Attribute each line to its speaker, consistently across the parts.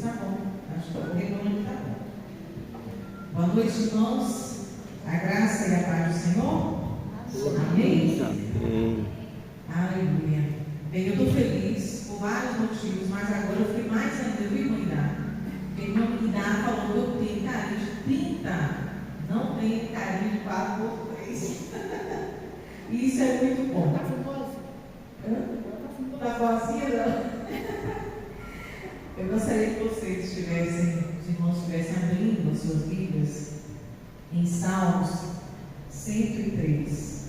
Speaker 1: tá bom. Acho que o retorno tá bom. Boa noite, irmãos. A graça e a paz do Senhor. Amém?
Speaker 2: Amém.
Speaker 1: Aleluia. Bem, eu estou feliz por vários motivos, mas agora eu fiquei mais ainda, viu, irmã Idá? Porque irmã Idá falou que eu tenho carinho de 30, não tenho carinho de 4x3. Isso é muito bom. Tá famosa? Tá famosinha, não? Eu gostaria que vocês estivessem, os irmãos estivessem abrindo as suas Bíblias em Salmos 103.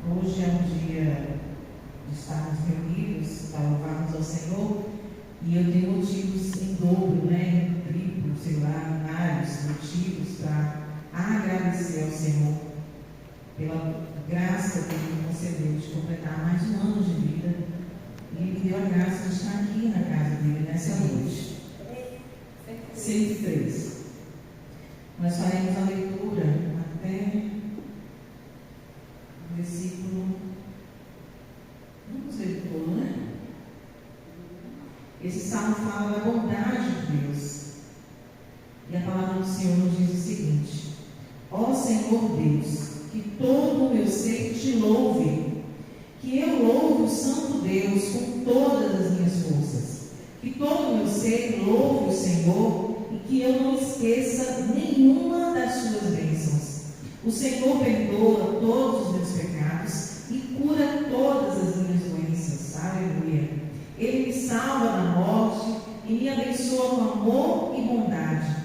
Speaker 1: Hoje é um dia de estarmos reunidos para louvarmos ao Senhor e eu tenho motivos em dobro, em triplo, sei lá, vários motivos para agradecer ao Senhor pela graça que Ele me concedeu de completar mais um ano de vida e Ele me deu a graça de estar aqui na casa dele nessa noite. 103. Nós faremos a leitura até o versículo. Vamos ver todo, né? Esse salmo fala da bondade de Deus. E a palavra do Senhor nos diz o seguinte: ó Senhor Deus, que todo o meu ser te louve, que eu louve o Santo Deus com todas as minhas forças, que todo o meu ser louve o Senhor e que eu não esqueça nenhuma das suas bênçãos. O Senhor perdoa todos os meus pecados e cura todas as minhas doenças. Aleluia. Ele me salva da morte e me abençoa com amor e bondade.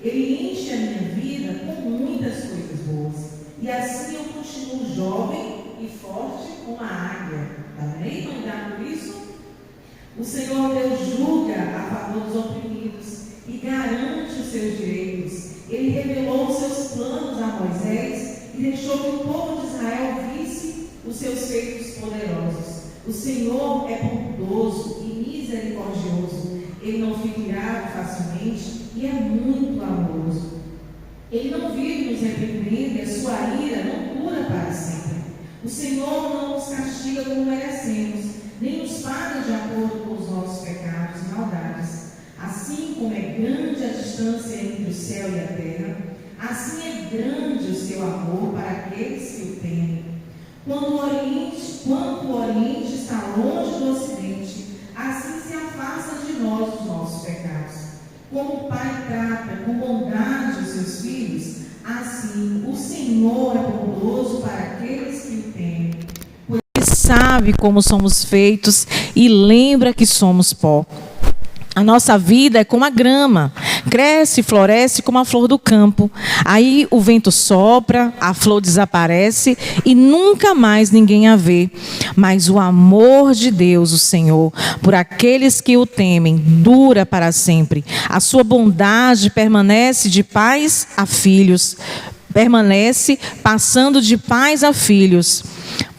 Speaker 1: Ele enche a minha vida com muitas coisas boas. E assim eu continuo jovem e forte como a águia. Amém? Não dá por isso? O Senhor Deus julga a favor dos oprimidos e garante os seus direitos. Ele revelou os seus planos a Moisés e deixou que o povo de Israel visse os seus feitos poderosos. O Senhor é bondoso e misericordioso. Ele não fica irado facilmente e é muito amoroso. Ele não vive nos repreendendo e a sua ira não dura para sempre. O Senhor não nos castiga como merecemos, nem nos paga de acordo com os nossos pecados e maldades. Assim como é grande a distância entre o céu e a terra, assim é grande o seu amor para aqueles que o temem. Quanto o Oriente está longe do Ocidente, assim se afasta de nós os nossos pecados. Como o Pai trata com bondade os seus filhos, assim o Senhor é bondoso para aqueles que o temem. Pois Ele sabe como somos feitos e lembra que somos pó. A nossa vida é como a grama, cresce e floresce como a flor do campo. Aí o vento sopra, a flor desaparece e nunca mais ninguém a vê. Mas o amor de Deus, o Senhor, por aqueles que o temem, dura para sempre. A sua bondade permanece de pais a filhos, permanece passando de pais a filhos.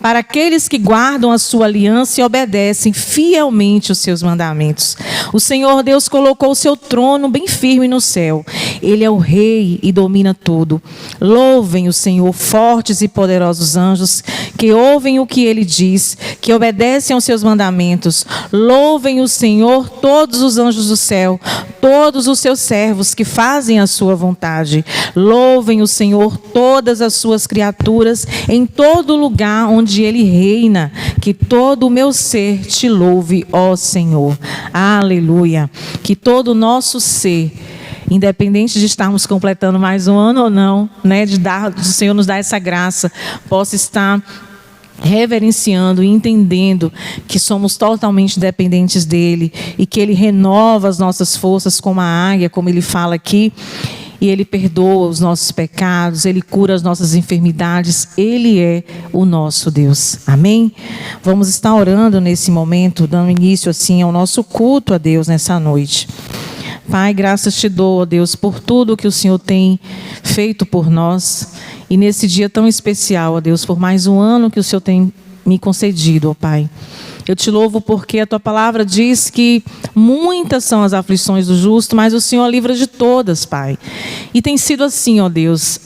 Speaker 1: Para aqueles que guardam a sua aliança e obedecem fielmente os seus mandamentos. O Senhor Deus colocou o seu trono bem firme no céu. Ele é o rei e domina tudo. Louvem o Senhor, fortes e poderosos anjos, que ouvem o que ele diz, que obedecem aos seus mandamentos. Louvem o Senhor, todos os anjos do céu, todos os seus servos que fazem a sua vontade. Louvem o Senhor, todas as suas criaturas, em todo lugar onde Ele reina, que todo o meu ser te louve, ó Senhor. Aleluia. Que todo o nosso ser, independente de estarmos completando mais um ano ou não, do Senhor nos dar essa graça, possa estar reverenciando e entendendo que somos totalmente dependentes dEle e que Ele renova as nossas forças como a águia, como Ele fala aqui. E Ele perdoa os nossos pecados, Ele cura as nossas enfermidades, Ele é o nosso Deus. Amém? Vamos estar orando nesse momento, dando início assim ao nosso culto a Deus nessa noite. Pai, graças te dou, ó Deus, por tudo que o Senhor tem feito por nós. E nesse dia tão especial, ó Deus, por mais um ano que o Senhor tem me concedido, ó Pai. Eu te louvo porque a tua palavra diz que muitas são as aflições do justo, mas o Senhor livra de todas, Pai. E tem sido assim, ó Deus,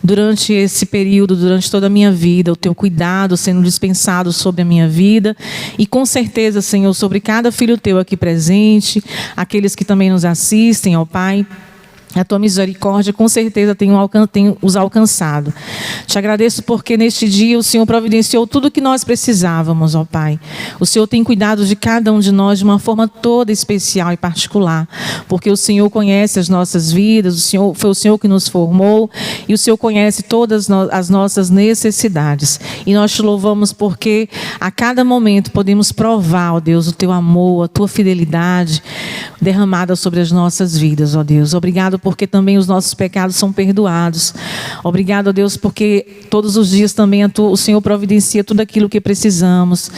Speaker 1: durante esse período, durante toda a minha vida, o teu cuidado sendo dispensado sobre a minha vida e com certeza, Senhor, sobre cada filho teu aqui presente, aqueles que também nos assistem, ó Pai. A tua misericórdia com certeza tem os alcançado. Te agradeço porque neste dia o Senhor providenciou tudo o que nós precisávamos, ó Pai. O Senhor tem cuidado de cada um de nós de uma forma toda especial e particular, porque o Senhor conhece as nossas vidas, foi o Senhor que nos formou e o Senhor conhece todas as nossas necessidades. E nós te louvamos porque a cada momento podemos provar, ó Deus, o teu amor, a tua fidelidade derramada sobre as nossas vidas, ó Deus. Obrigado porque também os nossos pecados são perdoados. Obrigado, ó Deus, porque todos os dias também o Senhor providencia tudo aquilo que precisamos.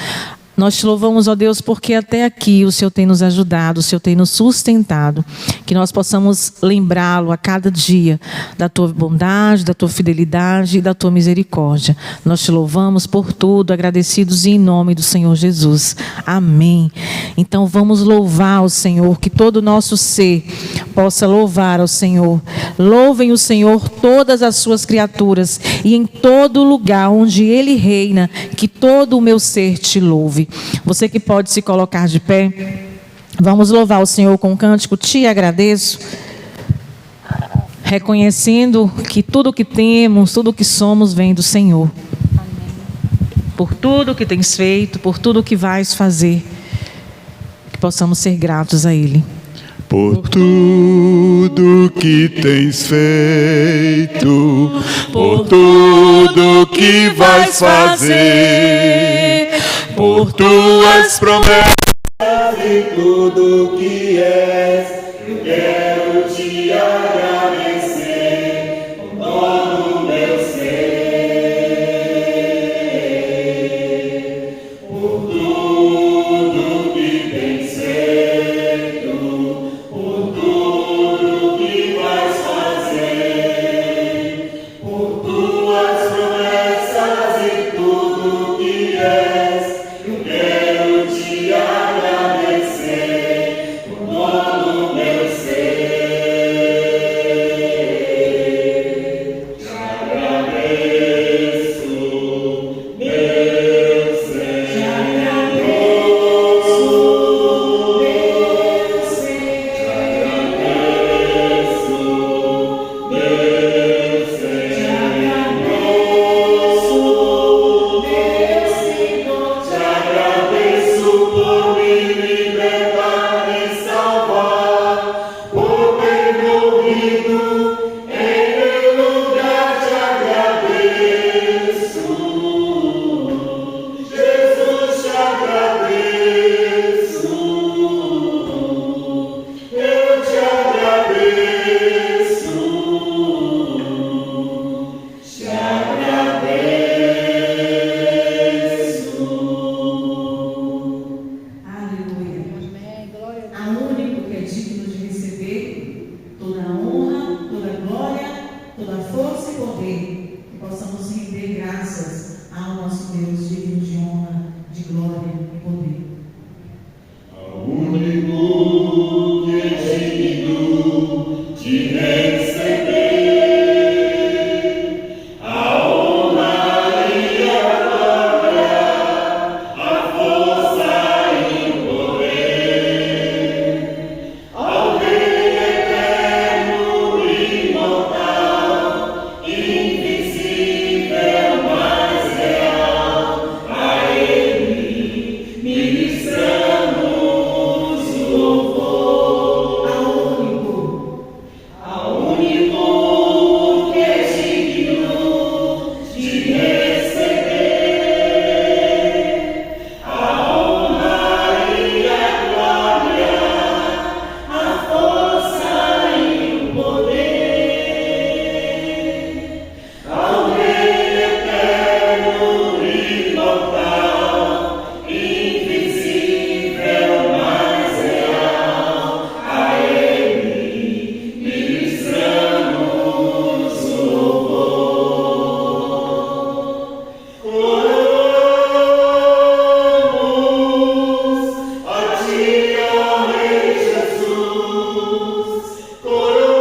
Speaker 1: Nós te louvamos, ó Deus, porque até aqui o Senhor tem nos ajudado, o Senhor tem nos sustentado. Que nós possamos lembrá-lo a cada dia da tua bondade, da tua fidelidade e da tua misericórdia. Nós te louvamos por tudo, agradecidos em nome do Senhor Jesus. Amém. Então vamos louvar o Senhor, que todo o nosso ser possa louvar ao Senhor. Louvem o Senhor todas as suas criaturas e em todo lugar onde Ele reina, que todo o meu ser te louve. Você que pode se colocar de pé, vamos louvar o Senhor com o cântico Te Agradeço, reconhecendo que tudo que temos, tudo que somos vem do Senhor. Por tudo que tens feito, por tudo que vais fazer, que possamos ser gratos a Ele.
Speaker 2: Por tudo que tens feito, por tudo que vais fazer, por tuas promessas e tudo que és, eu quero te agradecer com todo o meu ser, por tudo que tens feito, por tudo que vais fazer, por tuas promessas e tudo que és, eu quero te agradecer com todo o meu ser. Te agradeço, meu ser. Te agradeço, meu ser. Te agradeço, meu ser. Te agradeço, meu Senhor. Te agradeço por me libertar e salvar, por ter morrido em meu lugar. Te agradeço, Jesus, te agradeço, eu te agradeço, te agradeço.
Speaker 1: Aleluia. A único que é digno de receber toda a honra, toda a glória, toda a força e poder, que possamos render graças ao nosso Deus digno de honra, de glória e poder.
Speaker 2: Ao único que é digno de receber a honra e a glória, a força e o poder, ao Rei eterno, imortal, invisível, mas real, a Ele ministramos o louvor. Ao único que é digno de receber a honra e a glória, a força e o poder, ao Rei eterno, imortal, invisível, mas real, a Ele ministramos o louvor. Coroamos a Ti, ó Rei Jesus, coroamos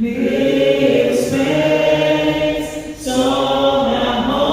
Speaker 2: Meus pés só na mão.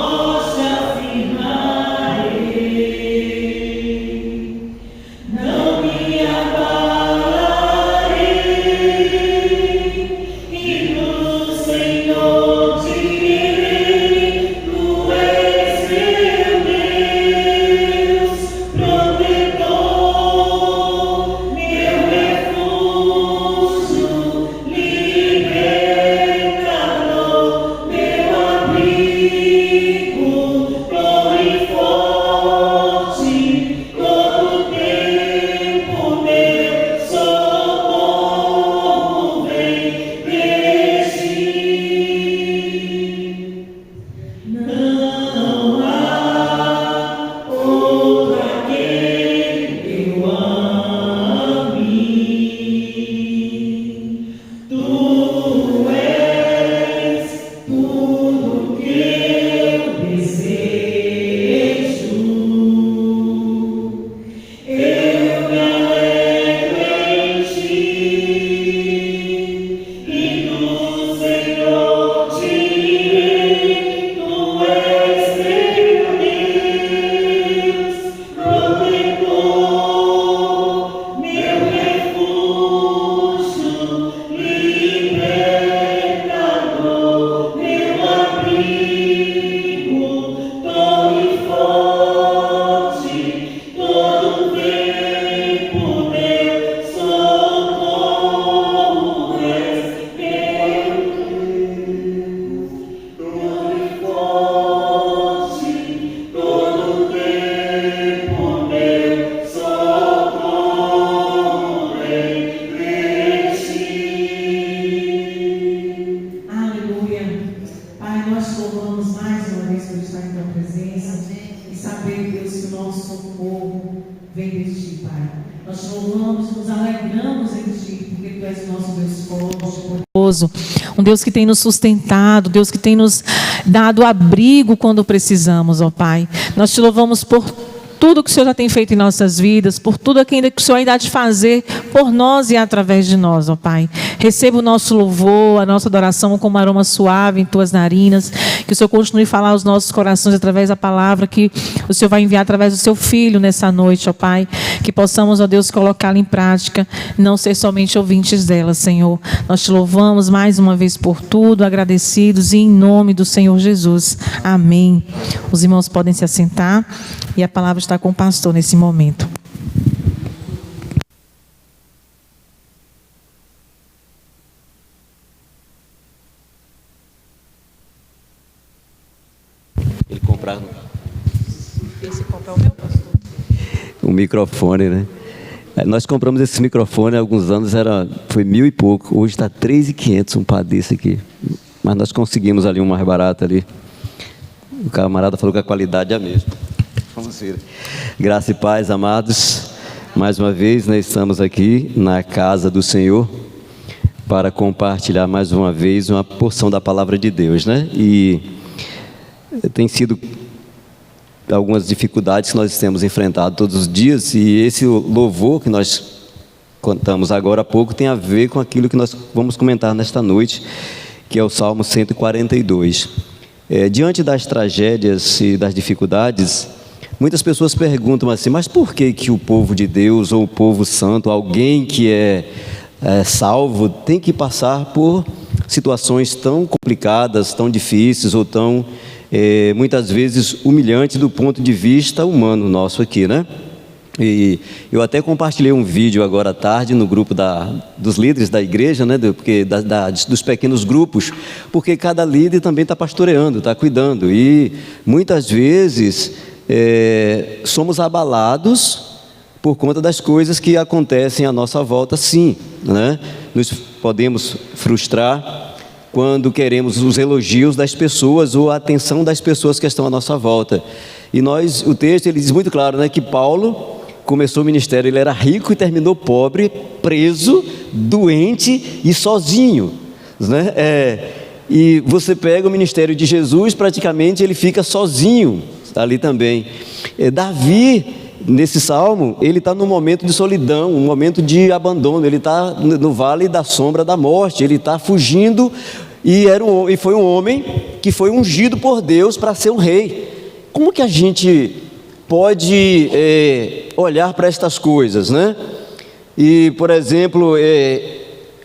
Speaker 1: nosso socorro vem de Ti, Pai. Nós te louvamos, nos alegramos em Ti, porque Tu és o nosso Deus forte, poderoso, um Deus que tem nos sustentado, Deus que tem nos dado abrigo quando precisamos, ó Pai. Nós te louvamos por tudo que o Senhor já tem feito em nossas vidas, por tudo que o Senhor ainda há de fazer por nós e através de nós, ó Pai. Receba o nosso louvor, a nossa adoração como aroma suave em Tuas narinas, que o Senhor continue a falar aos nossos corações através da palavra que o Senhor vai enviar através do Seu Filho nessa noite, ó Pai, que possamos, ó Deus, colocá-la em prática, não ser somente ouvintes dela, Senhor. Nós te louvamos mais uma vez por tudo, agradecidos e em nome do Senhor Jesus. Amém. Os irmãos podem se assentar e a palavra está com o pastor nesse momento.
Speaker 3: Ele comprar
Speaker 1: Esse copo é o meu, pastor?
Speaker 3: um microfone, né? Nós compramos esse microfone há alguns anos, foi 1.000 e pouco. Hoje está 3.500 um par desse aqui. Mas nós conseguimos ali um mais barato ali. O camarada falou que a qualidade é a mesma. Vamos ver. Graça e paz, amados. Mais uma vez, nós estamos aqui na casa do Senhor para compartilhar mais uma vez uma porção da palavra de Deus, né? E tem sido algumas dificuldades que nós temos enfrentado todos os dias, e esse louvor que nós contamos agora há pouco tem a ver com aquilo que nós vamos comentar nesta noite, que é o Salmo 142. Diante das tragédias e das dificuldades, muitas pessoas perguntam assim, mas por que o povo de Deus, ou o povo santo, alguém que é salvo, tem que passar por situações tão complicadas, tão difíceis, ou tão, muitas vezes, humilhantes do ponto de vista humano nosso aqui, né? E eu até compartilhei um vídeo agora à tarde no grupo dos líderes da igreja, né? Dos pequenos grupos, porque cada líder também está pastoreando, está cuidando, e muitas vezes somos abalados por conta das coisas que acontecem à nossa volta, sim, né? Nos podemos frustrar quando queremos os elogios das pessoas ou a atenção das pessoas que estão à nossa volta. E o texto ele diz muito claro, né, que Paulo começou o ministério, ele era rico e terminou pobre, preso, doente e sozinho, né? E você pega o ministério de Jesus, praticamente ele fica sozinho ali também. Davi, nesse salmo, ele está num momento de solidão, um momento de abandono, ele está no vale da sombra da morte, ele está fugindo, e foi um homem que foi ungido por Deus para ser um rei. Como que a gente pode olhar para estas coisas, né? E, por exemplo,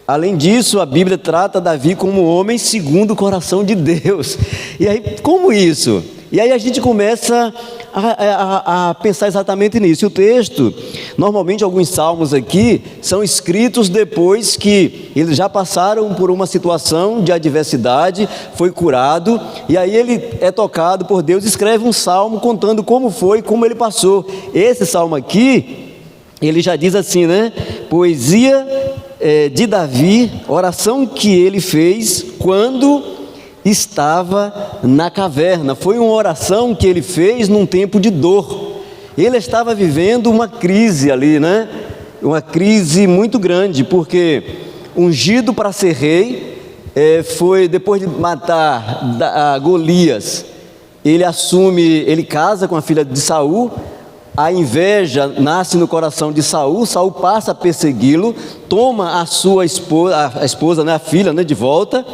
Speaker 3: além disso, a Bíblia trata Davi como um homem segundo o coração de Deus. E aí, como isso? E aí a gente começa a pensar exatamente nisso. E o texto, normalmente alguns salmos aqui, são escritos depois que eles já passaram por uma situação de adversidade, foi curado, e aí ele é tocado por Deus, escreve um salmo contando como foi, como ele passou. Esse salmo aqui, ele já diz assim, né? Poesia de Davi, oração que ele fez quando estava na caverna. Foi uma oração que ele fez num tempo de dor. Ele estava vivendo uma crise ali, né? Uma crise muito grande, porque ungido para ser rei, foi depois de matar Golias, ele casa com a filha de Saul. A inveja nasce no coração de Saul. Saul passa a persegui-lo, toma a sua esposa, né, a filha, né, de volta,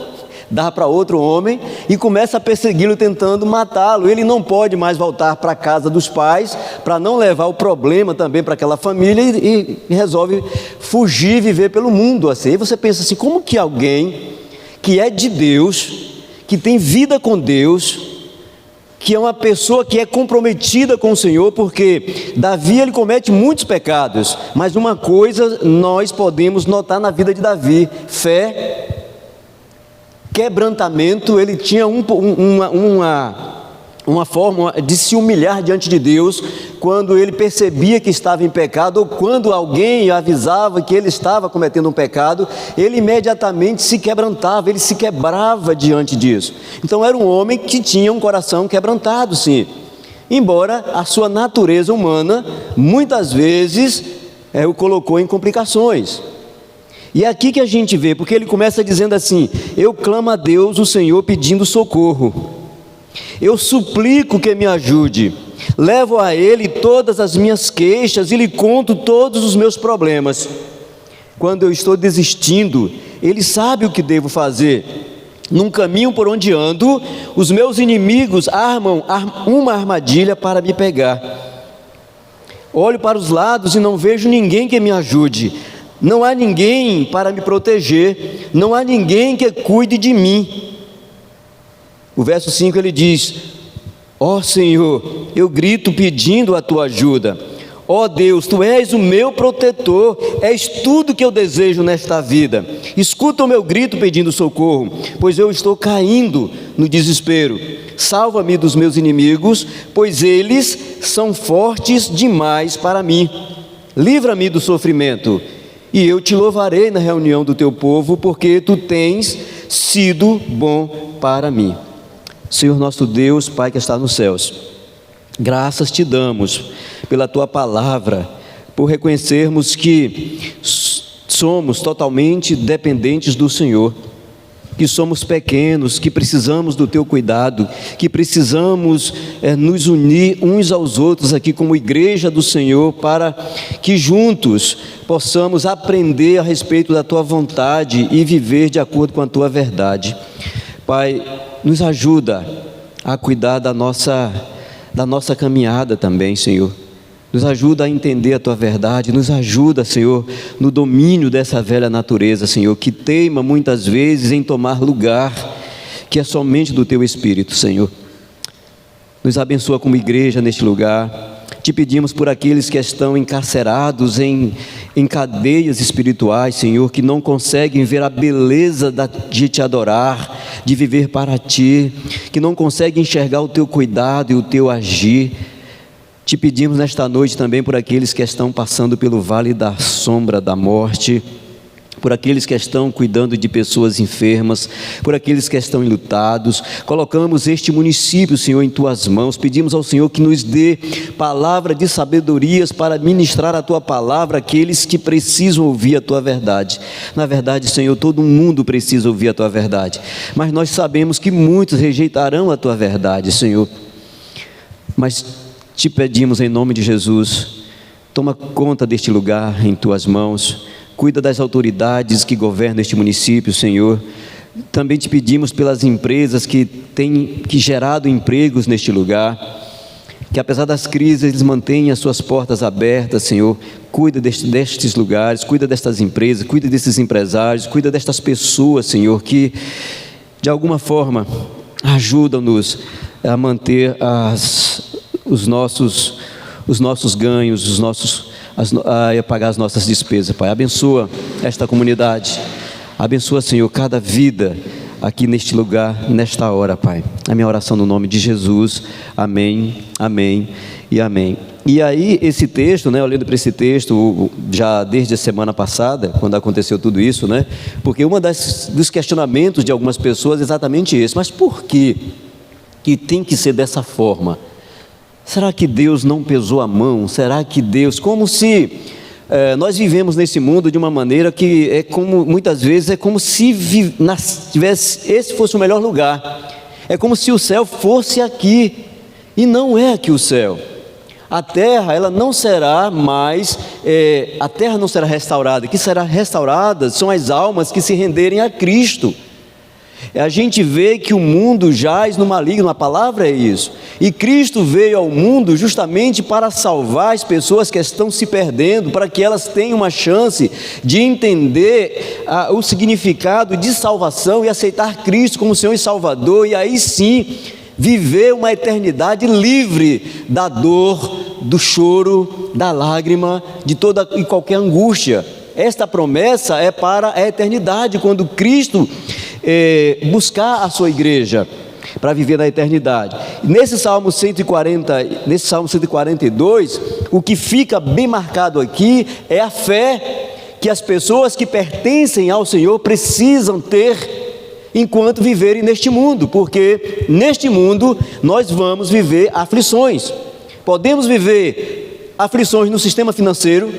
Speaker 3: dá para outro homem e começa a persegui-lo, tentando matá-lo. Ele não pode mais voltar para a casa dos pais, para não levar o problema também para aquela família, e resolve fugir e viver pelo mundo assim. E você pensa assim, como que alguém que é de Deus, que tem vida com Deus, que é uma pessoa que é comprometida com o Senhor, porque Davi ele comete muitos pecados, mas uma coisa nós podemos notar na vida de Davi: fé, quebrantamento. Ele tinha uma forma de se humilhar diante de Deus quando ele percebia que estava em pecado, ou quando alguém avisava que ele estava cometendo um pecado, ele imediatamente se quebrantava, ele se quebrava diante disso. Então era um homem que tinha um coração quebrantado, sim. embora a sua natureza humana, muitas vezes, o colocou em complicações. E é aqui que a gente vê, porque ele começa dizendo assim: eu clamo a Deus, o Senhor, pedindo socorro. Eu suplico que me ajude. Levo a Ele todas as minhas queixas e lhe conto todos os meus problemas. Quando eu estou desistindo, Ele sabe o que devo fazer. Num caminho por onde ando, os meus inimigos armam uma armadilha para me pegar. Olho para os lados e não vejo ninguém que me ajude. Não há ninguém para me proteger. Não há ninguém que cuide de mim. O verso 5 ele diz: ó Senhor, eu grito pedindo a tua ajuda. Ó Deus, tu és o meu protetor, és tudo que eu desejo nesta vida. Escuta o meu grito pedindo socorro, pois eu estou caindo no desespero. Salva-me dos meus inimigos, pois eles são fortes demais para mim. Livra-me do sofrimento, e eu te louvarei na reunião do teu povo, porque tu tens sido bom para mim. Senhor nosso Deus, Pai que está nos céus, graças te damos pela tua palavra, por reconhecermos que somos totalmente dependentes do Senhor, que somos pequenos, que precisamos do teu cuidado, que precisamos nos unir uns aos outros aqui como igreja do Senhor, para que juntos possamos aprender a respeito da tua vontade e viver de acordo com a tua verdade. Pai, nos ajuda a cuidar da nossa caminhada também, Senhor. Nos ajuda a entender a tua verdade, nos ajuda, Senhor, no domínio dessa velha natureza, Senhor, que teima muitas vezes em tomar lugar que é somente do teu Espírito, Senhor. Nos abençoa como igreja neste lugar. Te pedimos por aqueles que estão encarcerados em cadeias espirituais, Senhor, que não conseguem ver a beleza de te adorar, de viver para ti, que não conseguem enxergar o teu cuidado e o teu agir. Te pedimos nesta noite também por aqueles que estão passando pelo vale da sombra da morte, por aqueles que estão cuidando de pessoas enfermas, por aqueles que estão enlutados. Colocamos este município, Senhor, em tuas mãos. Pedimos ao Senhor que nos dê palavra de sabedorias para ministrar a tua palavra àqueles que precisam ouvir a tua verdade. Na verdade, Senhor, todo mundo precisa ouvir a tua verdade, mas nós sabemos que muitos rejeitarão a tua verdade, Senhor. Mas te pedimos em nome de Jesus, toma conta deste lugar em tuas mãos. Cuida das autoridades que governam este município, Senhor. Também te pedimos pelas empresas que têm gerado empregos neste lugar, que apesar das crises eles mantenham as suas portas abertas, Senhor. Cuida destes lugares, cuida destas empresas, cuida desses empresários, cuida destas pessoas, Senhor, que de alguma forma ajudam-nos a manter os nossos ganhos, a pagar as nossas despesas, Pai. Abençoa esta comunidade, abençoa, Senhor, cada vida aqui neste lugar, nesta hora, Pai. A minha oração no nome de Jesus, amém, amém e amém. E aí esse texto, né, olhando para esse texto, já desde a semana passada, quando aconteceu tudo isso, né, porque dos questionamentos de algumas pessoas é exatamente esse: mas por que tem que ser dessa forma? Será que Deus não pesou a mão? Será que Deus... Como se nós vivemos nesse mundo de uma maneira que é como, muitas vezes, é como se esse fosse o melhor lugar. É como se o céu fosse aqui, e não é aqui o céu. A terra, ela não será mais, a terra não será restaurada. O que será restaurada são as almas que se renderem a Cristo. A gente vê que o mundo jaz no maligno, a palavra é isso, e Cristo veio ao mundo justamente para salvar as pessoas que estão se perdendo, para que elas tenham uma chance de entender o significado de salvação e aceitar Cristo como Senhor e Salvador, e aí sim viver uma eternidade livre da dor, do choro, da lágrima, de toda e qualquer angústia. Esta promessa é para a eternidade, quando Cristo buscar a sua igreja para viver na eternidade. Nesse Salmo 142, o que fica bem marcado aqui é a fé que as pessoas que pertencem ao Senhor precisam ter enquanto viverem neste mundo, porque neste mundo nós vamos viver aflições. Podemos viver aflições no sistema financeiro,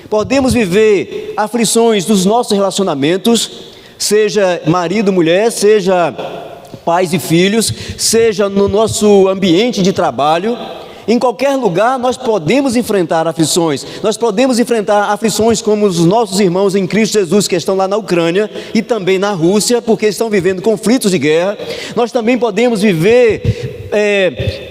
Speaker 3: podemos viver aflições nos nossos relacionamentos, seja marido, mulher, seja pais e filhos, seja no nosso ambiente de trabalho. Em qualquer lugar nós podemos enfrentar aflições. Nós podemos enfrentar aflições como os nossos irmãos em Cristo Jesus que estão lá na Ucrânia e também na Rússia, porque estão vivendo conflitos de guerra. Nós também podemos viver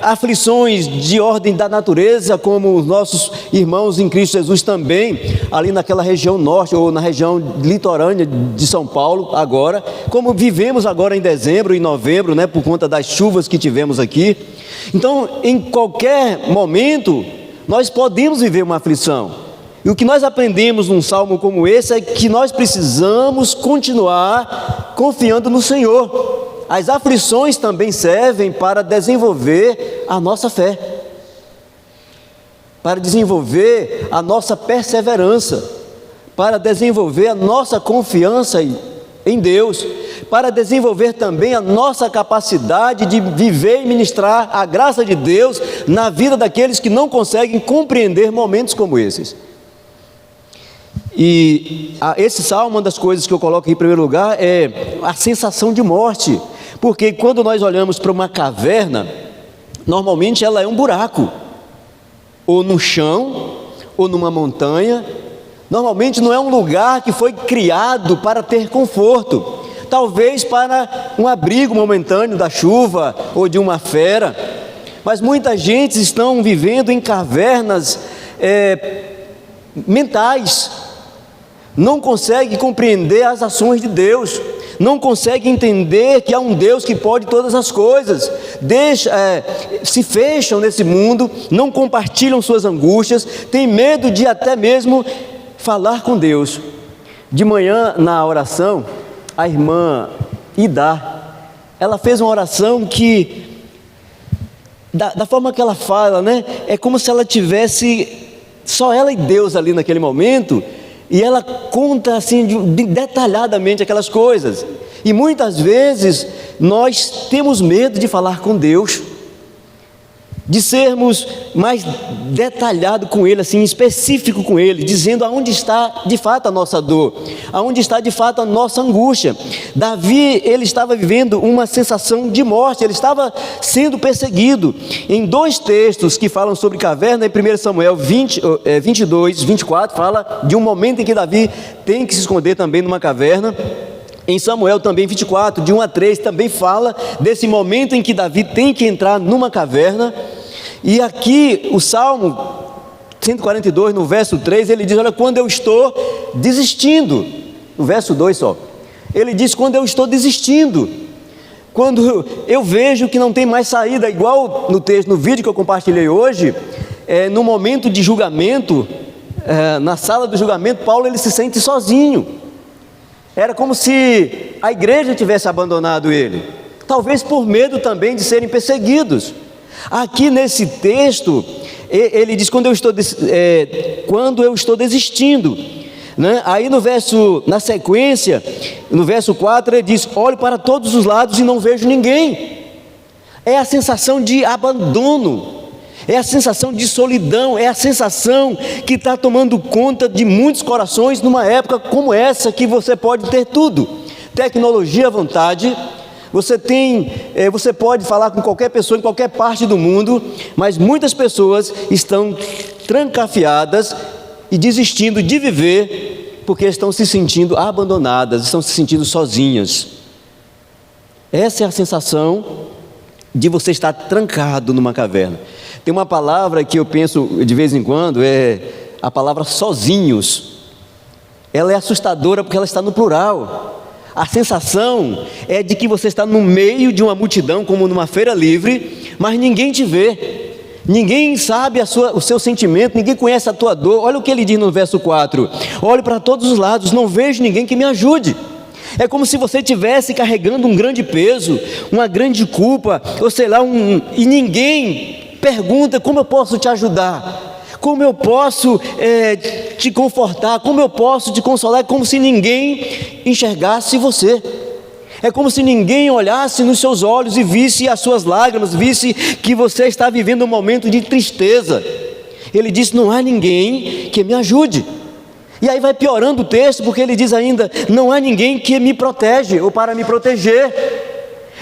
Speaker 3: aflições de ordem da natureza, como os nossos irmãos em Cristo Jesus também, ali naquela região norte ou na região litorânea de São Paulo agora, como vivemos agora em dezembro e novembro, né, por conta das chuvas que tivemos aqui. Então, em qualquer momento, nós podemos viver uma aflição. E o que nós aprendemos num salmo como esse é que nós precisamos continuar confiando no Senhor. As aflições também servem para desenvolver a nossa fé, para desenvolver a nossa perseverança, para desenvolver a nossa confiança em Deus, para desenvolver também a nossa capacidade de viver e ministrar a graça de Deus na vida daqueles que não conseguem compreender momentos como esses. E esse salmo, uma das coisas que eu coloco em primeiro lugar é a sensação de morte, porque quando nós olhamos para uma caverna, normalmente ela é um buraco, ou no chão, ou numa montanha. Normalmente não é um lugar que foi criado para ter conforto, talvez para um abrigo momentâneo da chuva ou de uma fera, mas muita gente estão vivendo em cavernas mentais, não consegue compreender as ações de Deus, não consegue entender que há um Deus que pode todas as coisas, se fecham nesse mundo, não compartilham suas angústias, têm medo de até mesmo falar com Deus. De manhã na oração, a irmã Ida, ela fez uma oração que, da forma que ela fala, né, é como se ela tivesse só ela e Deus ali naquele momento, e ela conta assim detalhadamente aquelas coisas. E muitas vezes nós temos medo de falar com Deus, de sermos mais detalhado com Ele, assim, específico com Ele, dizendo aonde está de fato a nossa dor, aonde está de fato a nossa angústia. Davi, ele estava vivendo uma sensação de morte, ele estava sendo perseguido. Em dois textos que falam sobre caverna, em 1 Samuel 22, 24, fala de um momento em que Davi tem que se esconder também numa caverna. Em Samuel também 24, de 1 a 3, também fala desse momento em que Davi tem que entrar numa caverna. E aqui o Salmo 142, no verso 3, ele diz, olha, quando eu estou desistindo, no verso 2 só, ele diz, quando eu estou desistindo, quando eu vejo que não tem mais saída, igual no texto, no vídeo que eu compartilhei hoje, no momento de julgamento, na sala do julgamento, Paulo, ele se sente sozinho. Era como se a igreja tivesse abandonado ele, talvez por medo também de serem perseguidos. Aqui nesse texto, ele diz, quando eu estou desistindo, né? Aí na sequência, no verso 4, ele diz, olho para todos os lados e não vejo ninguém. É a sensação de abandono, é a sensação de solidão, é a sensação que está tomando conta de muitos corações numa época como essa, que você pode ter tudo, tecnologia à vontade, você pode falar com qualquer pessoa em qualquer parte do mundo, mas muitas pessoas estão trancafiadas e desistindo de viver, porque estão se sentindo abandonadas, estão se sentindo sozinhas. Essa é a sensação de você estar trancado numa caverna. Tem uma palavra que eu penso de vez em quando, é a palavra sozinhos. Ela é assustadora porque ela está no plural. A sensação é de que você está no meio de uma multidão, como numa feira livre, mas ninguém te vê, ninguém sabe o seu sentimento, ninguém conhece a tua dor. Olha o que ele diz no verso 4, olho para todos os lados, não vejo ninguém que me ajude. É como se você estivesse carregando um grande peso, uma grande culpa, ou sei lá, e ninguém pergunta, como eu posso te ajudar? Como eu posso te confortar? Como eu posso te consolar? É como se ninguém enxergasse você. É como se ninguém olhasse nos seus olhos e visse as suas lágrimas, visse que você está vivendo um momento de tristeza. Ele diz: não há ninguém que me ajude. E aí vai piorando o texto, porque ele diz ainda: não há ninguém que me protege ou para me proteger.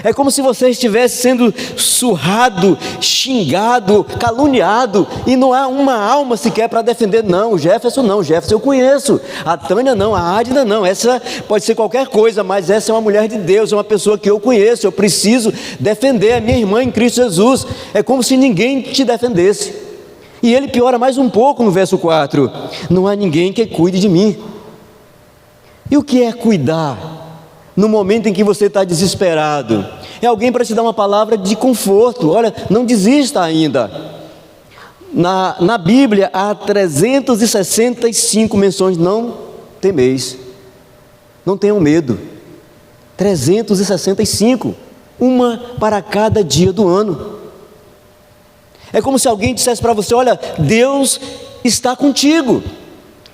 Speaker 3: É como se você estivesse sendo surrado, xingado, caluniado, e não há uma alma sequer para defender. Não, o Jefferson não, o Jefferson eu conheço, a Tânia não, a Adna não, essa pode ser qualquer coisa, mas essa é uma mulher de Deus, é uma pessoa que eu conheço, eu preciso defender, é minha irmã em Cristo Jesus. É como se ninguém te defendesse. E ele piora mais um pouco no verso 4: não há ninguém que cuide de mim. E o que é cuidar? No momento em que você está desesperado, é alguém para te dar uma palavra de conforto. Olha, não desista ainda. Na Bíblia há 365 menções: não temeis, não tenham medo. 365, uma para cada dia do ano. É como se alguém dissesse para você: olha, Deus está contigo,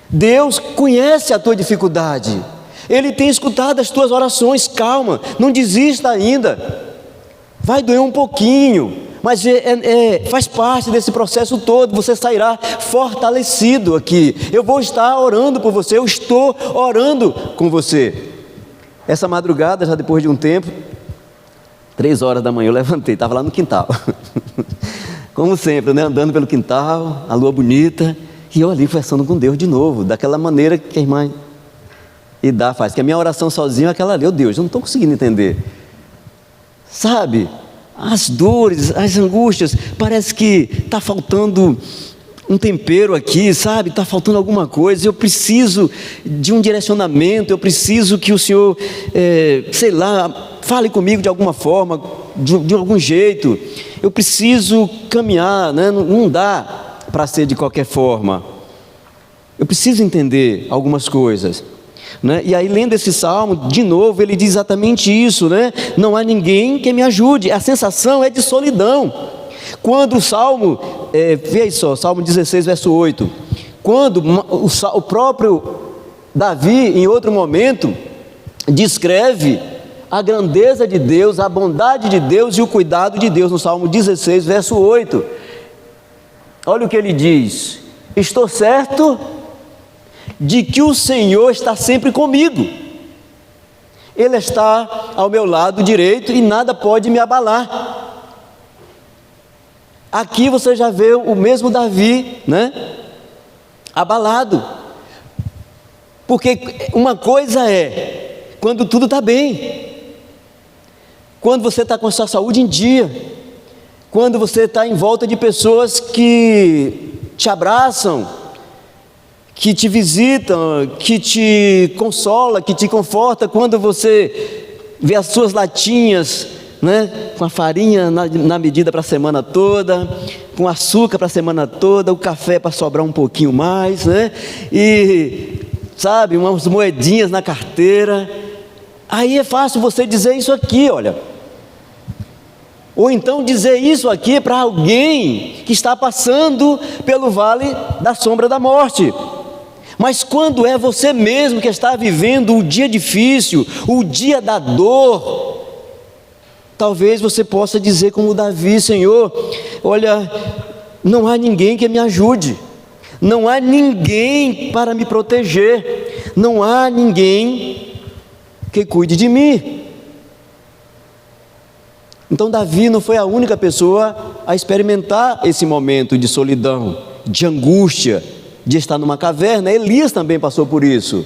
Speaker 3: Deus conhece a tua dificuldade, Ele tem escutado as tuas orações. Calma, não desista ainda. Vai doer um pouquinho, mas faz parte desse processo todo. Você sairá fortalecido aqui. Eu vou estar orando por você, eu estou orando com você. Essa madrugada, já depois de um tempo, 3 horas da manhã eu levantei, estava lá no quintal como sempre, né? Andando pelo quintal, a lua bonita, e eu ali conversando com Deus de novo, daquela maneira que a irmã Ida faz, que a minha oração sozinha é aquela ali: oh Deus, eu não estou conseguindo entender, sabe, as dores, as angústias, parece que está faltando um tempero aqui, sabe, está faltando alguma coisa, eu preciso de um direcionamento, eu preciso que o Senhor, sei lá, fale comigo de alguma forma, de algum jeito, eu preciso caminhar, né? Não dá para ser de qualquer forma, eu preciso entender algumas coisas, né? E aí, lendo esse salmo, de novo, ele diz exatamente isso, né? Não há ninguém que me ajude. A sensação é de solidão. Quando o salmo, veja só, Salmo 16, verso 8, quando o próprio Davi, em outro momento, descreve a grandeza de Deus, a bondade de Deus e o cuidado de Deus, no Salmo 16, verso 8, olha o que ele diz: estou certo de que o Senhor está sempre comigo, Ele está ao meu lado direito e nada pode me abalar. Aqui você já vê o mesmo Davi, né? Abalado, porque uma coisa é quando tudo está bem, quando você está com a sua saúde em dia, quando você está em volta de pessoas que te abraçam, que te visitam, que te consola, que te conforta, quando você vê as suas latinhas, né, com a farinha na medida para a semana toda, com açúcar para a semana toda, o café para sobrar um pouquinho mais, né, e sabe, umas moedinhas na carteira. Aí é fácil você dizer isso aqui, olha, ou então dizer isso aqui para alguém que está passando pelo vale da sombra da morte. Mas quando é você mesmo que está vivendo o dia difícil, o dia da dor, talvez você possa dizer como Davi: Senhor, olha, não há ninguém que me ajude, não há ninguém para me proteger, não há ninguém que cuide de mim. Então Davi não foi a única pessoa a experimentar esse momento de solidão, de angústia, de estar numa caverna. Elias também passou por isso,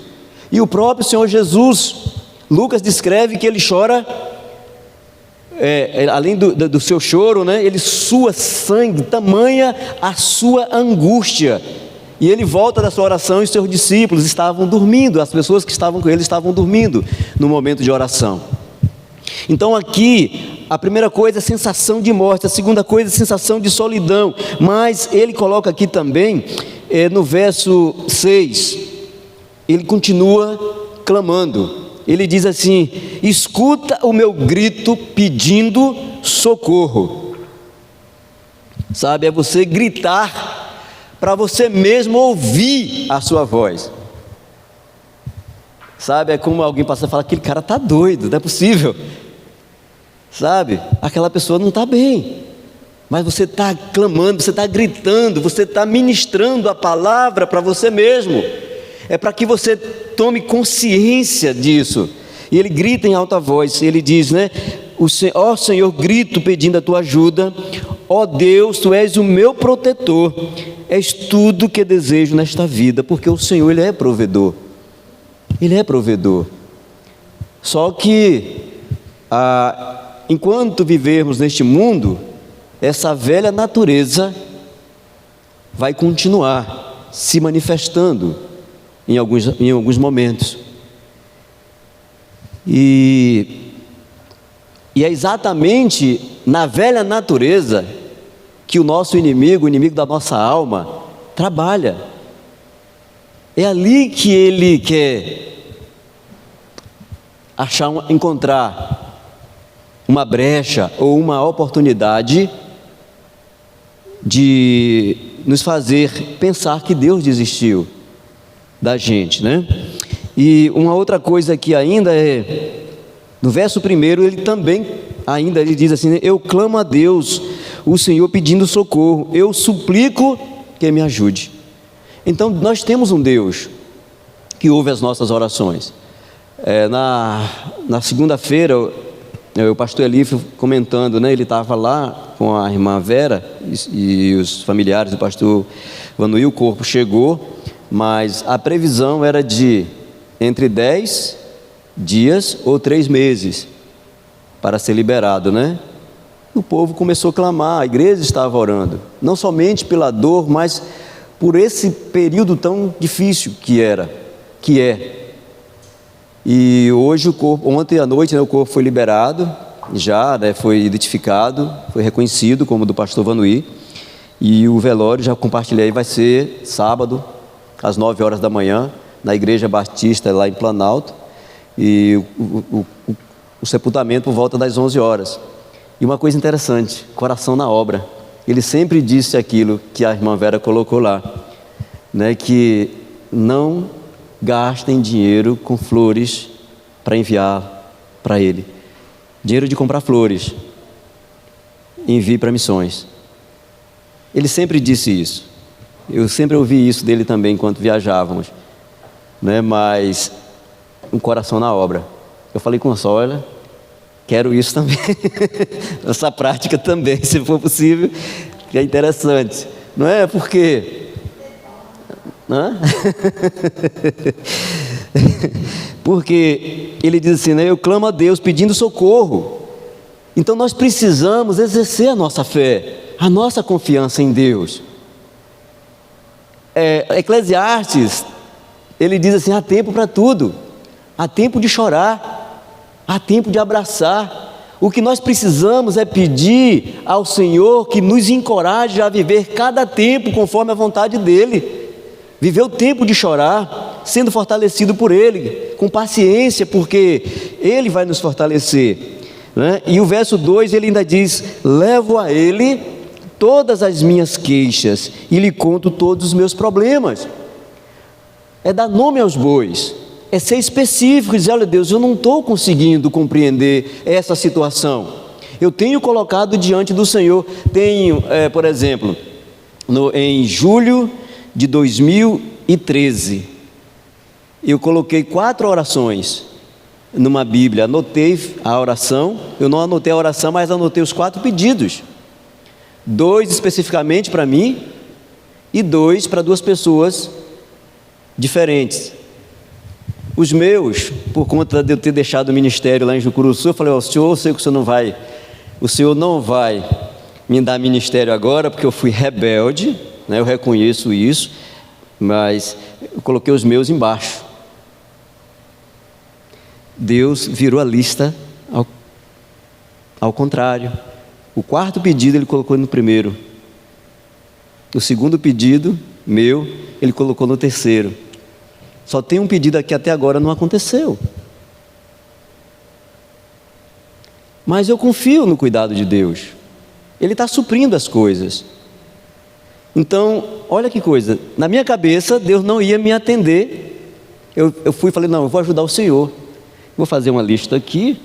Speaker 3: e o próprio Senhor Jesus, Lucas descreve que ele chora, além do seu choro, né, ele sua sangue, tamanha a sua angústia, e ele volta da sua oração e os seus discípulos estavam dormindo, as pessoas que estavam com ele estavam dormindo no momento de oração. Então aqui, a primeira coisa é sensação de morte, a segunda coisa é sensação de solidão, mas ele coloca aqui também, no verso 6, ele continua clamando, ele diz assim: escuta o meu grito pedindo socorro. Sabe, é você gritar para você mesmo ouvir a sua voz. sabe? É como alguém passa e fala, aquele cara está doido, não é possível, sabe? Aquela pessoa não está bem, mas você está clamando, você está gritando, você está ministrando a palavra para você mesmo, é para que você tome consciência disso. E ele grita em alta voz, ele diz, né? Ó Senhor, grito pedindo a tua ajuda, ó Deus, tu és o meu protetor, és tudo que desejo nesta vida, porque o Senhor, Ele é provedor, Ele é provedor. Só que, enquanto vivermos neste mundo, essa velha natureza vai continuar se manifestando em alguns momentos. E é exatamente na velha natureza que o nosso inimigo, o inimigo da nossa alma, trabalha. É ali que ele quer encontrar uma brecha ou uma oportunidade de nos fazer pensar que Deus desistiu da gente, né? E uma outra coisa aqui ainda é, no verso 1, ele também, ele diz assim, eu clamo a Deus, o Senhor pedindo socorro, eu suplico que me ajude. Então nós temos um Deus que ouve as nossas orações. Na segunda-feira, o pastor Elifo comentando, né, ele estava lá com a irmã Vera e os familiares do pastor Vanuí, o corpo chegou, mas a previsão era de entre 10 dias ou 3 meses para ser liberado, né? O povo começou a clamar, a igreja estava orando, não somente pela dor, mas por esse período tão difícil que é. E hoje ontem à noite, né, o corpo foi liberado, já, né, foi identificado, foi reconhecido como do pastor Vanuí, e o velório, já compartilhei, vai ser sábado, às 9 horas da manhã, na Igreja Batista, lá em Planalto, e o sepultamento por volta das 11 horas. E uma coisa interessante, coração na obra. Ele sempre disse aquilo que a irmã Vera colocou lá, né, que não gastem dinheiro com flores para enviar para ele. Dinheiro de comprar flores, envie para missões. Ele sempre disse isso. Eu sempre ouvi isso dele também enquanto viajávamos, né? Mas um coração na obra. Eu falei com a Sólia, quero isso também, essa prática também, se for possível, que é interessante, não é? Porque, porque ele diz assim, né? Eu clamo a Deus pedindo socorro. Então nós precisamos exercer a nossa fé, a nossa confiança em Deus. Eclesiastes, ele diz assim, há tempo para tudo, há tempo de chorar, há tempo de abraçar. O que nós precisamos é pedir ao Senhor que nos encoraje a viver cada tempo conforme a vontade dEle, viver o tempo de chorar, sendo fortalecido por Ele, com paciência, porque Ele vai nos fortalecer, né? E o verso 2 ele ainda diz, levo a Ele todas as minhas queixas e lhe conto todos os meus problemas. É dar nome aos bois, é ser específico, dizer, olha Deus, eu não estou conseguindo compreender essa situação, eu tenho colocado diante do Senhor. Por exemplo, em julho de 2013, eu coloquei 4 orações numa Bíblia, anotei a oração, eu não anotei a oração, mas anotei os 4 pedidos, 2 especificamente para mim e 2 para 2 pessoas diferentes. Os meus, por conta de eu ter deixado o ministério lá em Jucuruçu, eu falei, Senhor, eu sei que o Senhor não vai me dar ministério agora, porque eu fui rebelde, né? Eu reconheço isso, mas eu coloquei os meus embaixo. Deus virou a lista ao contrário. O 4º pedido ele colocou no primeiro, o 2º pedido meu ele colocou no 3º. Só tem um pedido aqui até agora não aconteceu, mas eu confio no cuidado de Deus, Ele está suprindo as coisas. Então olha que coisa, na minha cabeça Deus não ia me atender Eu fui e falei, não, eu vou ajudar o senhor. Vou fazer uma lista aqui,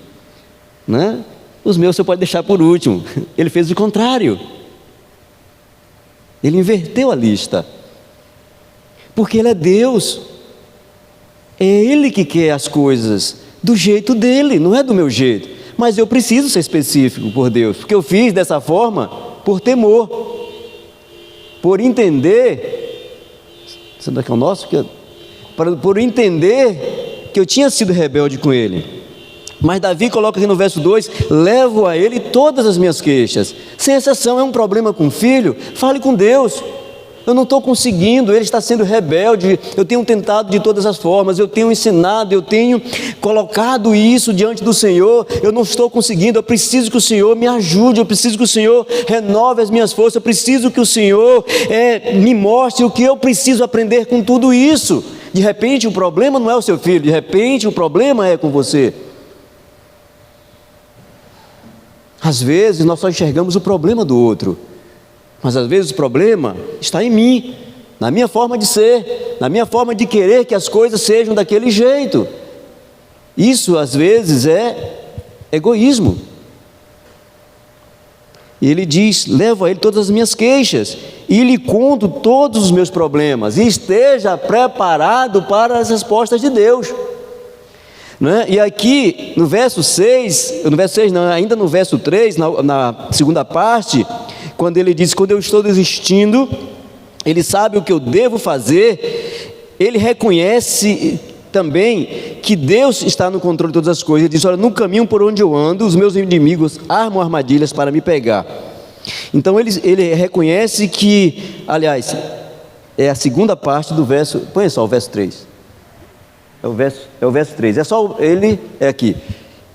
Speaker 3: né? Os meus você pode deixar por último. Ele fez o contrário. Ele inverteu a lista. Porque Ele é Deus. É Ele que quer as coisas do jeito dEle, não é do meu jeito. Mas eu preciso ser específico por Deus, porque eu fiz dessa forma por temor, por entender, sabe que é o nosso? Por entender que eu tinha sido rebelde com Ele. Mas Davi coloca aqui no verso 2, levo a Ele todas as minhas queixas, sem exceção. É um problema com o filho? Fale com Deus. Eu não estou conseguindo, ele está sendo rebelde, eu tenho tentado de todas as formas, eu tenho ensinado, eu tenho colocado isso diante do Senhor, eu não estou conseguindo, eu preciso que o Senhor me ajude, eu preciso que o Senhor renove as minhas forças, eu preciso que o Senhor me mostre o que eu preciso aprender com tudo isso. De repente o problema não é o seu filho, de repente o problema é com você. Às vezes nós só enxergamos o problema do outro, mas às vezes o problema está em mim, na minha forma de ser, na minha forma de querer que as coisas sejam daquele jeito. Isso às vezes é egoísmo. E ele diz, levo a ele todas as minhas queixas e lhe conto todos os meus problemas, e esteja preparado para as respostas de Deus. Né? E aqui no verso 6, ainda no verso 3, na segunda parte, quando ele diz, quando eu estou desistindo, ele sabe o que eu devo fazer, ele reconhece também que Deus está no controle de todas as coisas. Ele diz, olha, no caminho por onde eu ando, os meus inimigos armam armadilhas para me pegar. Então ele reconhece que, aliás, é a segunda parte do verso, põe só o verso 3. É o verso 3, é só ele, é aqui.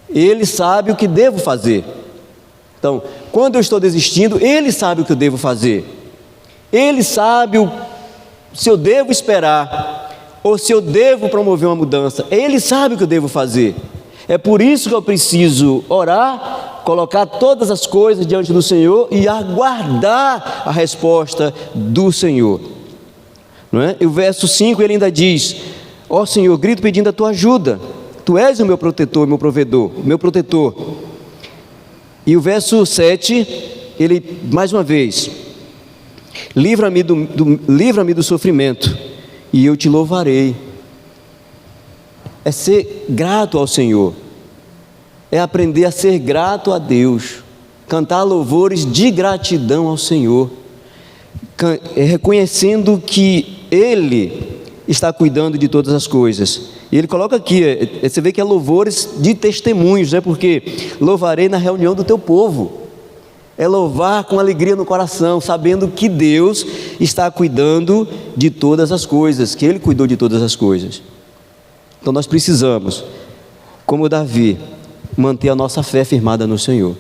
Speaker 3: Ele sabe o que devo fazer. Então, quando eu estou desistindo, Ele sabe o que eu devo fazer. Ele sabe se eu devo esperar, ou se eu devo promover uma mudança. Ele sabe o que eu devo fazer. É por isso que eu preciso orar, colocar todas as coisas diante do Senhor e aguardar a resposta do Senhor. Não é? E o verso 5 ele ainda diz, ó Senhor, grito pedindo a Tua ajuda. Tu és o meu protetor, meu provedor, meu protetor. E o verso 7, ele, mais uma vez, livra-me do sofrimento, e eu te louvarei. É ser grato ao Senhor, é aprender a ser grato a Deus, cantar louvores de gratidão ao Senhor, reconhecendo que Ele está cuidando de todas as coisas. E ele coloca aqui, você vê que é louvores de testemunhos, né? Porque louvarei na reunião do teu povo. É louvar com alegria no coração, sabendo que Deus está cuidando de todas as coisas, que Ele cuidou de todas as coisas. Então nós precisamos, como Davi, manter a nossa fé firmada no Senhor.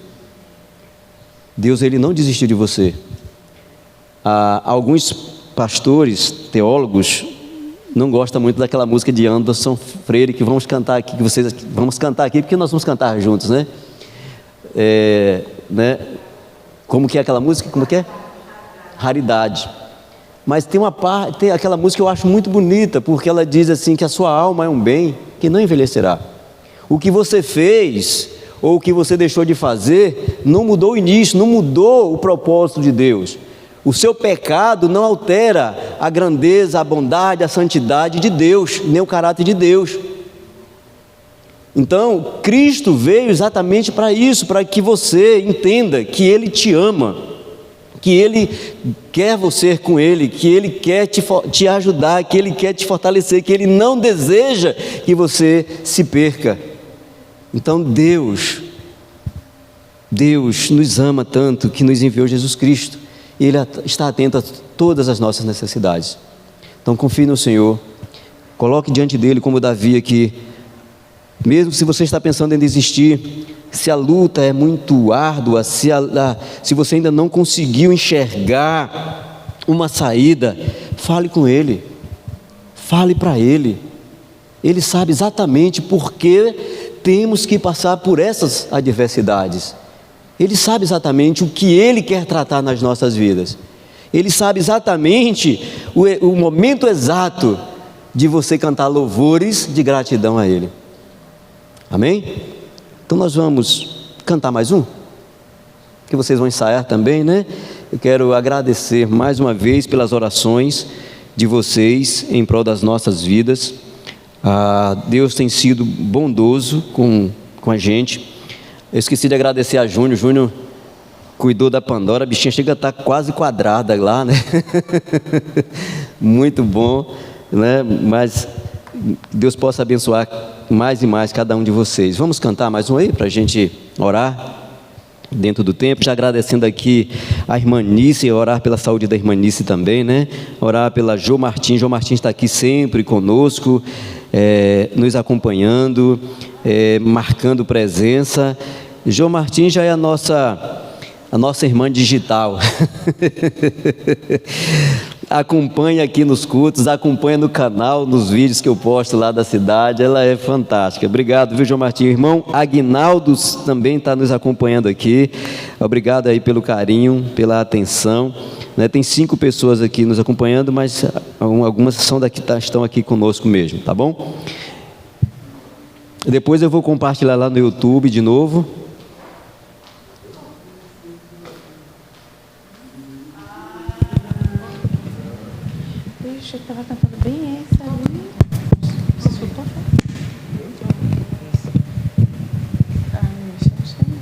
Speaker 3: Deus, Ele não desistiu de você. Alguns pastores, teólogos, não gosta muito daquela música de Anderson Freire que vamos cantar aqui, vamos cantar aqui porque nós vamos cantar juntos, né? Né? Como que é aquela música? Como que é? Raridade. Mas tem aquela música que eu acho muito bonita, porque ela diz assim que a sua alma é um bem que não envelhecerá. O que você fez ou o que você deixou de fazer não mudou o início, não mudou o propósito de Deus. O seu pecado não altera a grandeza, a bondade, a santidade de Deus, nem o caráter de Deus. Então, Cristo veio exatamente para isso, para que você entenda que Ele te ama, que Ele quer você com Ele, que Ele quer te ajudar, que Ele quer te fortalecer, que Ele não deseja que você se perca. Então, Deus nos ama tanto que nos enviou Jesus Cristo. Ele está atento a todas as nossas necessidades. Então confie no Senhor, coloque diante dele como Davi aqui. Mesmo se você está pensando em desistir, se a luta é muito árdua, se você ainda não conseguiu enxergar uma saída, fale com Ele, fale para Ele. Ele sabe exatamente por que temos que passar por essas adversidades. Ele sabe exatamente o que Ele quer tratar nas nossas vidas. Ele sabe exatamente o momento exato de você cantar louvores de gratidão a Ele. Amém? Então nós vamos cantar mais um, que vocês vão ensaiar também, né? Eu quero agradecer mais uma vez pelas orações de vocês em prol das nossas vidas. Deus tem sido bondoso com a gente. Eu esqueci de agradecer a Júnior. Júnior cuidou da Pandora, a bichinha chega a estar quase quadrada lá, né? Muito bom, né? Mas Deus possa abençoar mais e mais cada um de vocês. Vamos cantar mais um aí para a gente orar dentro do tempo, já agradecendo aqui a irmã Nice, orar pela saúde da irmã Nice também, né? Orar pela Jô Martins. Jô Martins está aqui sempre conosco, nos acompanhando, marcando presença. Jô Martins já é a nossa irmã digital. Acompanha aqui nos cultos, acompanha no canal, nos vídeos que eu posto lá da cidade. Ela é fantástica. Obrigado, viu, João Martins? Irmão Aguinaldo também está nos acompanhando aqui. Obrigado aí pelo carinho, pela atenção, né? Tem 5 pessoas aqui nos acompanhando, mas algumas são daqui, estão aqui conosco mesmo, tá bom? Depois eu vou compartilhar lá no YouTube de novo.
Speaker 4: Eu estava cantando bem essa ali. Você escutou? Acho que não.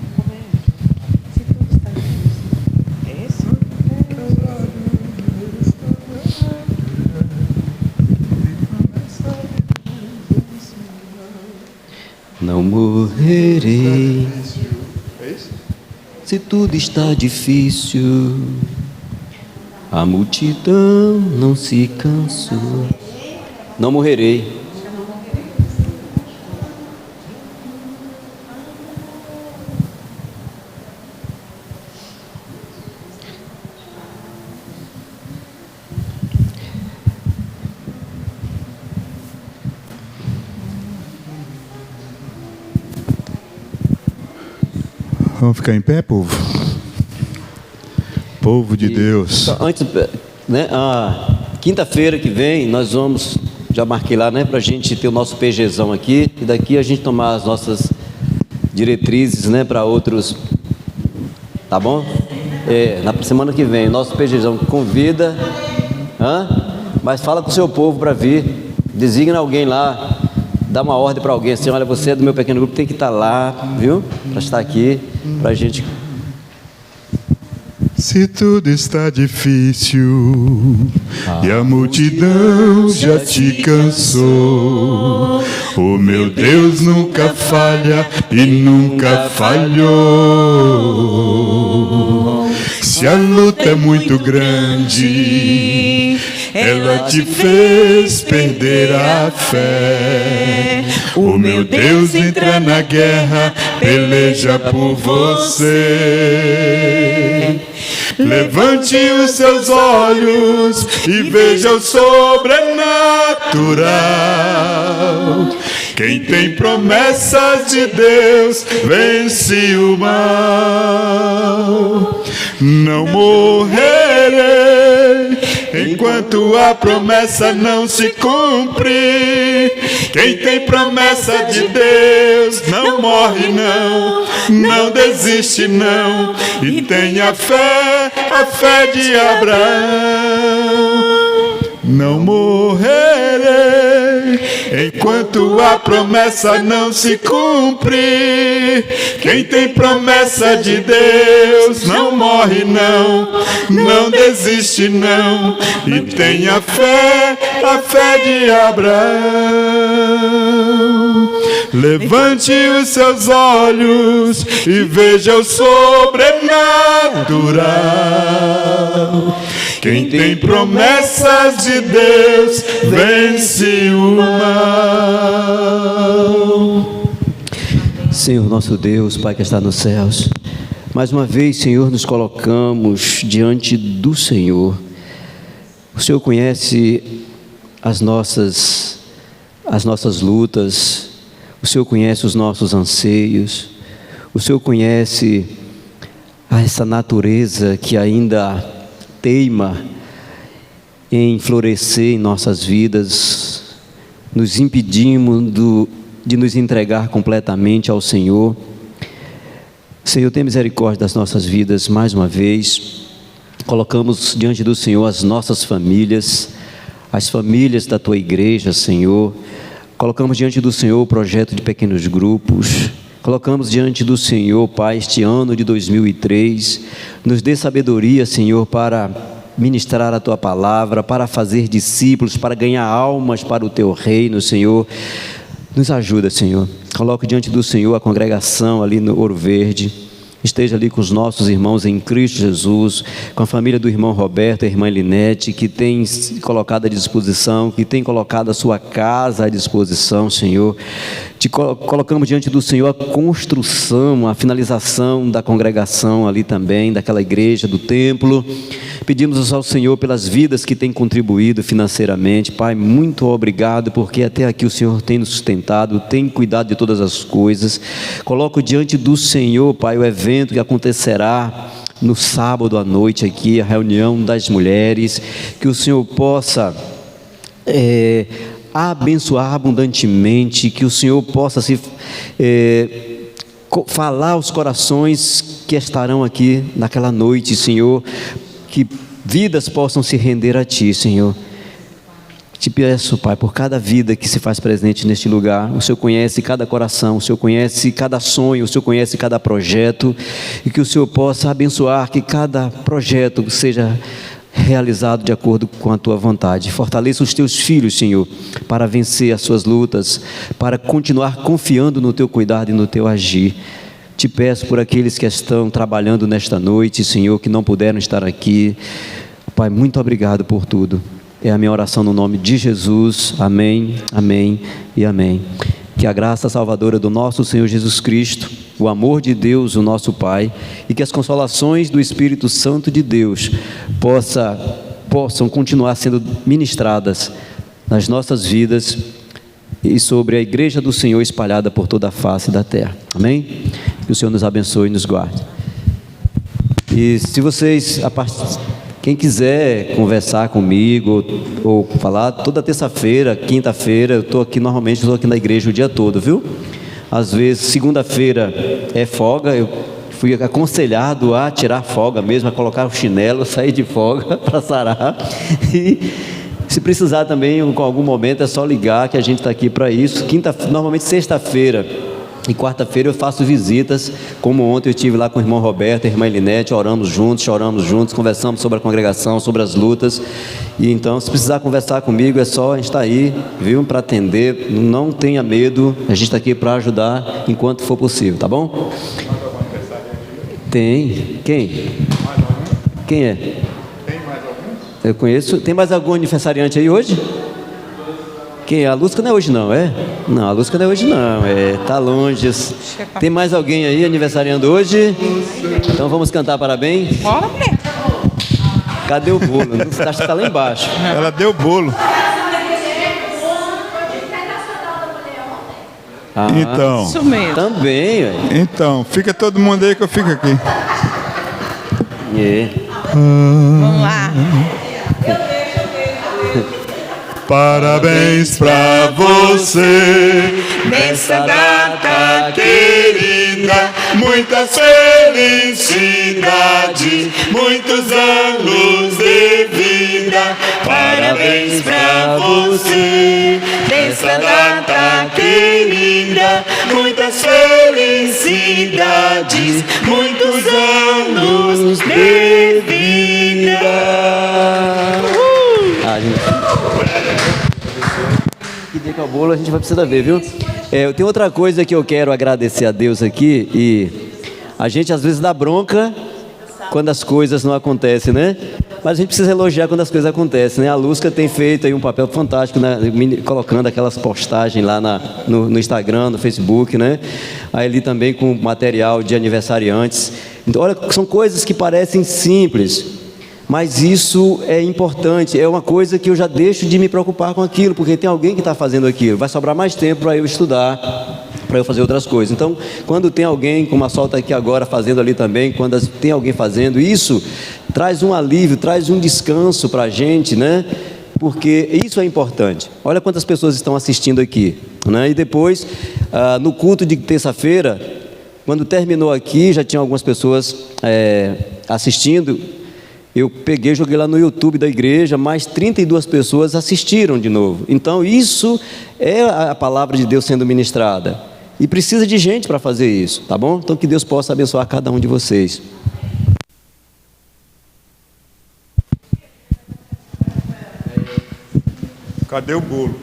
Speaker 4: Se tudo está difícil. É esse?
Speaker 3: Não morrerei se tudo está difícil. A multidão não se cansou. Não morrerei.
Speaker 5: Vamos ficar em pé, povo? Povo de Deus.
Speaker 3: Antes, né, quinta-feira que vem, nós vamos, já marquei lá, né, para a gente ter o nosso PGzão aqui, e daqui a gente tomar as nossas diretrizes, né, para outros, tá bom? Na semana que vem, o nosso PGzão convida, mas fala com o seu povo para vir, designa alguém lá, dá uma ordem para alguém, assim, olha, você é do meu pequeno grupo, tem que estar lá, viu? Para estar aqui, para a gente...
Speaker 5: Se tudo está difícil e a multidão já te cansou, o meu Deus nunca falha e nunca falhou. Se a luta é muito grande, ela te fez perder a fé. O meu Deus entra na guerra, peleja por você. Levante os seus olhos e veja o sobrenatural. Quem tem promessas de Deus vence o mal. Não morrerei enquanto a promessa não se cumpre. Quem tem promessa de Deus não morre não, não desiste não, e tem a fé de Abraão. Não morrerei enquanto a promessa não se cumpre. Quem tem promessa de Deus não morre não, não desiste não, e tem a fé de Abraão. Levante os seus olhos e veja o sobrenatural. Quem tem promessas de Deus vence o mal.
Speaker 3: Senhor nosso Deus, Pai que está nos céus, mais uma vez, Senhor, nos colocamos diante do Senhor. O Senhor conhece as nossas lutas, o Senhor conhece os nossos anseios, o Senhor conhece essa natureza que ainda teima em florescer em nossas vidas, nos impedimos de nos entregar completamente ao Senhor. Senhor, tem misericórdia das nossas vidas mais uma vez. Colocamos diante do Senhor as nossas famílias, as famílias da Tua igreja, Senhor. Colocamos diante do Senhor o projeto de pequenos grupos. Colocamos diante do Senhor, Pai, este ano de 2003. Nos dê sabedoria, Senhor, para ministrar a Tua palavra, para fazer discípulos, para ganhar almas para o Teu reino, Senhor. Nos ajuda, Senhor. Coloco diante do Senhor a congregação ali no Ouro Verde. Esteja ali com os nossos irmãos em Cristo Jesus, com a família do irmão Roberto, a irmã Elinete, que tem se colocado à disposição, que tem colocado a sua casa à disposição, Senhor. Colocamos diante do Senhor a construção, a finalização da congregação ali também, daquela igreja, do templo. Pedimos ao Senhor pelas vidas que têm contribuído financeiramente. Pai, muito obrigado, porque até aqui o Senhor tem nos sustentado, tem cuidado de todas as coisas. Coloco diante do Senhor, Pai, o evento que acontecerá no sábado à noite aqui, a reunião das mulheres. Que o Senhor possa abençoar abundantemente, que o Senhor possa falar aos corações que estarão aqui naquela noite, Senhor. Que vidas possam se render a Ti, Senhor. Te peço, Pai, por cada vida que se faz presente neste lugar. O Senhor conhece cada coração, o Senhor conhece cada sonho, o Senhor conhece cada projeto. E que o Senhor possa abençoar, que cada projeto seja realizado de acordo com a Tua vontade. Fortaleça os Teus filhos, Senhor, para vencer as suas lutas, para continuar confiando no Teu cuidado e no Teu agir. Te peço por aqueles que estão trabalhando nesta noite, Senhor, que não puderam estar aqui. Pai, muito obrigado por tudo. É a minha oração no nome de Jesus. Amém, amém e amém. Que a graça salvadora do nosso Senhor Jesus Cristo, o amor de Deus, o nosso Pai, e que as consolações do Espírito Santo de Deus possam continuar sendo ministradas nas nossas vidas e sobre a igreja do Senhor espalhada por toda a face da terra. Amém? Que o Senhor nos abençoe e nos guarde. E se vocês, quem quiser conversar comigo ou falar, toda terça-feira, quinta-feira, eu estou aqui, normalmente estou aqui na igreja o dia todo, viu? Às vezes, segunda-feira é folga, eu fui aconselhado a tirar folga mesmo, a colocar o chinelo, sair de folga para sarar. E se precisar também, em algum momento, é só ligar que a gente está aqui para isso. Normalmente sexta-feira e quarta-feira eu faço visitas, como ontem eu estive lá com o irmão Roberto, a irmã Elinete, oramos juntos, choramos juntos, conversamos sobre a congregação, sobre as lutas. E então, se precisar conversar comigo, é só a gente estar aí, viu, para atender. Não tenha medo, a gente está aqui para ajudar enquanto for possível, tá bom? Tem. Quem? Quem é? Eu conheço. Tem mais algum aniversariante aí hoje? Quem? A Lúcia não é hoje não, é? Não, a Lúcia não é hoje não, tá longe. Tem mais alguém aí aniversariando hoje? Então vamos cantar parabéns?
Speaker 4: Bora, mulher.
Speaker 3: Cadê o bolo? Acho que está lá embaixo.
Speaker 5: Ela deu o bolo. Então.
Speaker 4: Isso mesmo.
Speaker 3: Também, velho.
Speaker 5: Então, fica todo mundo aí que eu fico aqui.
Speaker 4: Vamos lá.
Speaker 5: Parabéns pra você nessa data querida, muitas felicidades, muitos anos de vida. Parabéns pra você nessa data querida, muitas felicidades, muitos anos de vida.
Speaker 3: Que dia que é o bolo, a gente vai precisar ver, viu? Eu tenho outra coisa que eu quero agradecer a Deus aqui. E a gente às vezes dá bronca quando as coisas não acontecem, né? Mas a gente precisa elogiar quando as coisas acontecem, né? A Lúcia tem feito aí um papel fantástico, né? Colocando aquelas postagens lá no Instagram, no Facebook, né? Aí ali também com material de aniversariantes. Então, olha, são coisas que parecem simples, mas isso é importante, é uma coisa que eu já deixo de me preocupar com aquilo, porque tem alguém que está fazendo aquilo, vai sobrar mais tempo para eu estudar, para eu fazer outras coisas. Então, quando tem alguém, como a Sol está aqui agora fazendo ali também, quando tem alguém fazendo isso, traz um alívio, traz um descanso para a gente, né? porque isso é importante. Olha quantas pessoas estão assistindo aqui, né? E depois, no culto de terça-feira, quando terminou aqui, já tinha algumas pessoas assistindo. Eu peguei, joguei lá no YouTube da igreja, mais 32 pessoas assistiram de novo. Então isso é a palavra de Deus sendo ministrada. E precisa de gente para fazer isso, tá bom? Então que Deus possa abençoar cada um de vocês.
Speaker 5: Cadê o bolo?